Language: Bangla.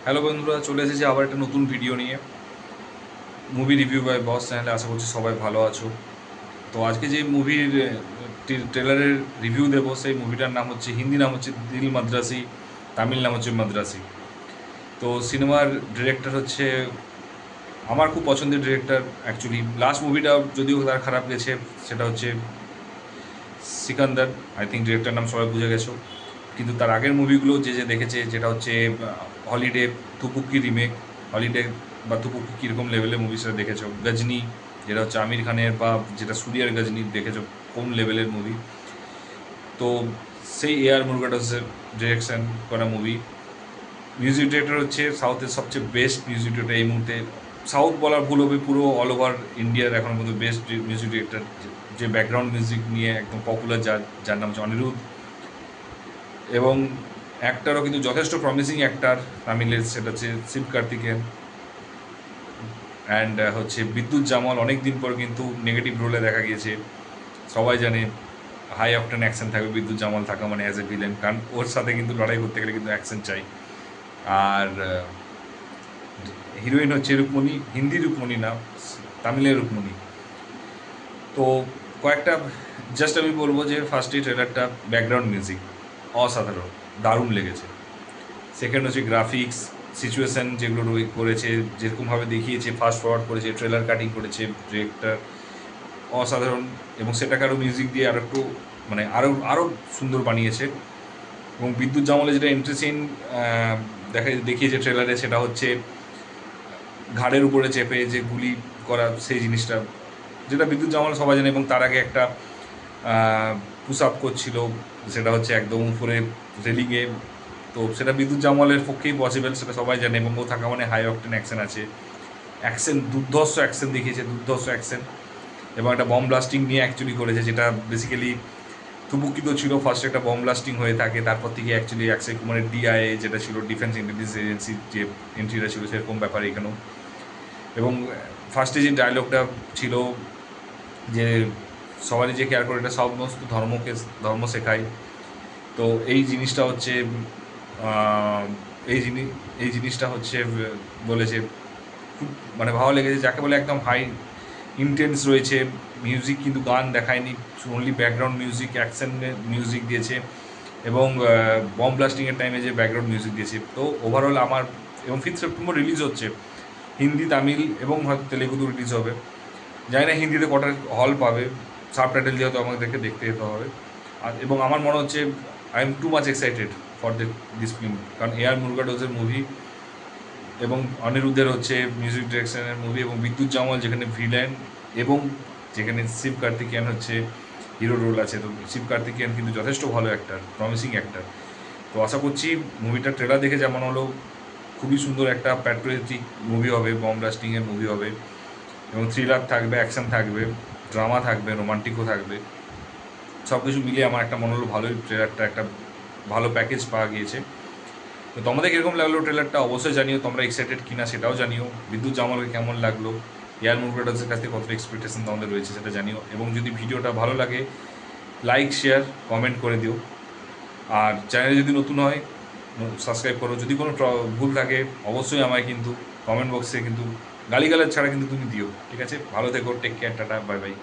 হ্যালো বন্ধুরা, চলে এসেছি আবার একটা নতুন ভিডিও নিয়ে। মুভি রিভিউ বাই বস চ্যানেলে আশা করছি সবাই ভালো আছো। তো আজকে যে মুভির ট্রেলারের রিভিউ দেবো, সেই মুভিটার নাম হচ্ছে, হিন্দি নাম হচ্ছে দিল মাদ্রাসি, তামিল নাম হচ্ছে মাদ্রাসি। তো সিনেমার ডিরেক্টর হচ্ছে আমার খুব পছন্দের ডিরেক্টর। অ্যাকচুয়ালি লাস্ট মুভিটা যদিও তার খারাপ গেছে, সেটা হচ্ছে সিকান্দার। আই থিঙ্ক ডিরেক্টর নাম সবাই বুঝে গেছো। কিন্তু তার আগের মুভিগুলো যে যে দেখেছে, যেটা হচ্ছে হলিডে, তুপুকি রিমেক, হলিডে বা তুপুকি কীরকম লেভেলের মুভি সেটা দেখেছো। গজনি, যেটা হচ্ছে আমির খানের, বা যেটা সুরিয়ার গজনি, দেখেছো কোন লেভেলের মুভি। তো সেই এআর মুরুগাডাসের ডিরেকশন করা মুভি। মিউজিক ডিরেক্টর হচ্ছে সাউথের সবচেয়ে বেস্ট মিউজিক ডিরেক্টর এই মুহূর্তে। সাউথ বলার ভুল হবে, পুরো অল ওভার ইন্ডিয়ার এখন পর্যন্ত বেস্ট মিউজিক ডিরেক্টর, যে ব্যাকগ্রাউন্ড মিউজিক নিয়ে একদম পপুলার, যার নাম হচ্ছে অনিরুদ্ধ। এবং অ্যাক্টারও কিন্তু যথেষ্ট প্রমিসিং অ্যাক্টার তামিলের, সেটা হচ্ছে শিবকার্তিকেয়ন। অ্যান্ড হচ্ছে বিদ্যুৎ জামাল, অনেক দিন পর কিন্তু নেগেটিভ রোলে দেখা গিয়েছে। সবাই জানে হাই অকটেন অ্যাকশন থাকবে বিদ্যুৎ জামাল থাকা মানে, অ্যাজ এ ভিলেন, কারণ ওর সাথে কিন্তু লড়াই করতে গেলে কিন্তু অ্যাকশন চাই। আর হিরোইন হচ্ছে রুকমণি, হিন্দি রুকমণি না, তামিলের রুকমণি। তো কয়েকটা জাস্ট আমি বলবো যে ফার্স্টে ট্রেলারটা, ব্যাকগ্রাউন্ড মিউজিক অসাধারণ, দারুণ লেগেছে। সেকেন্ড হচ্ছে গ্রাফিক্স, সিচুয়েশান যেগুলো করেছে, যেরকমভাবে দেখিয়েছে, ফাস্ট ফরওয়ার্ড করেছে, ট্রেলার কাটিং করেছে ডিরেক্টর, অসাধারণ। এবং সেটাকে আরও মিউজিক দিয়ে আরও একটু মানে আরও সুন্দর বানিয়েছে। এবং বিদ্যুৎ জামালে যেটা ইন্টারেস্টিং দেখিয়েছে ট্রেলারে, সেটা হচ্ছে ঘাড়ের উপরে চেপে যে গুলি করা, সেই জিনিসটা, যেটা বিদ্যুৎ জামাল সবাই জানে। এবং তার আগে একটা পুশ আপ করছিল, সেটা হচ্ছে একদম উপরে রেলিংয়ে। তো সেটা বিদ্যুৎ জামালের পক্ষেই পসিবল, সেটা সবাই জানে। এবং ও থাকা মানে হাই অকটেন অ্যাকশন আছে, অ্যাকশন দুর্ধর্ষ অ্যাকশন দেখিয়েছে, দুর্ধর্ষ অ্যাকশন। এবং একটা বম ব্লাস্টিং নিয়ে অ্যাকচুয়ালি করেছে, যেটা বেসিক্যালি তুবুকিত ছিল। ফার্স্ট একটা বম ব্লাস্টিং হয়ে থাকে, তারপর থেকে অ্যাকচুয়ালি অক্ষয় কুমারের ডিআইএ, যেটা ছিল ডিফেন্স ইন্টেলিজেন্স এজেন্সির যে এন্ট্রিটা ছিল, সেরকম ব্যাপার এখানেও। এবং ফার্স্টে যে ডায়লগটা ছিল, যে সবারই যে কেয়ার করে, এটা সমস্ত ধর্ম শেখায়। তো এই জিনিসটা হচ্ছে এই জিনিস এই জিনিসটা হচ্ছে বলেছে, খুব মানে ভালো লেগেছে। যাকে বলে একদম হাই ইন্টেন্স রয়েছে মিউজিক, কিন্তু গান দেখায়নি, অনলি ব্যাকগ্রাউন্ড মিউজিক, অ্যাকশনের মিউজিক দিয়েছে। এবং বম ব্লাস্টিংয়ের টাইমে যে ব্যাকগ্রাউন্ড মিউজিক দিয়েছে। তো ওভারঅল আমার, এবং 5 সেপ্টেম্বর রিলিজ হচ্ছে, হিন্দি, তামিল এবং হয়তো তেলেগুতেও রিলিজ হবে। জানি না হিন্দিতে কটা হল পাবে, সাবটাইটেল যেহেতু আমাদেরকে দেখতে যেতে হবে। আর এবং আমার মনে হচ্ছে I am too much excited for this film, কারণ এআর মুরুগাডোসের মুভি, এবং অনিরুদ্ধের হচ্ছে মিউজিক ডিরেকশনের মুভি, এবং বিদ্যুৎ জামাল যেখানে ভিলেন, এবং যেখানে শিবকার্তিকেয়ন হচ্ছে হিরো রোল আছে। তো শিবকার্তিকেয়ন কিন্তু যথেষ্ট ভালো অ্যাক্টার, প্রমিসিং অ্যাক্টার। তো আশা করছি মুভিটার ট্রেলার দেখে যেমন হলো, খুবই সুন্দর একটা প্যাট্রিয়টিক মুভি হবে, বম ব্লাস্টিংয়ের মুভি হবে। এবং থ্রিলার থাকবে, অ্যাকশন থাকবে, ড্রামা থাকবে, রোমান্টিকও থাকবে। সব কিছু মিলিয়ে আমার একটা মনে হলো ভালোই ট্রেলারটা, একটা ভালো প্যাকেজ পাওয়া গিয়েছে। তো তোমাদের কীরকম লাগলো ট্রেলারটা অবশ্যই জানিও, তোমরা এক্সাইটেড কিনা সেটাও জানিও। বিদ্যুৎ জামালকে কেমন লাগলো, এয়ার মুভমেন্টার্সের কাছ থেকে কতটা এক্সপেকটেশন তোমাদের রয়েছে সেটা জানিও। এবং যদি ভিডিওটা ভালো লাগে, লাইক, শেয়ার, কমেন্ট করে দিও। আর চ্যানেলে যদি নতুন হয়, সাবস্ক্রাইব করো। যদি কোনো ভুল থাকে অবশ্যই আমায় কিন্তু কমেন্ট বক্সে কিন্তু গালিগালাজ ছাড়া কিন্তু তুমি দিও, ঠিক আছে? ভালো থেকো, take care, tata, bye by.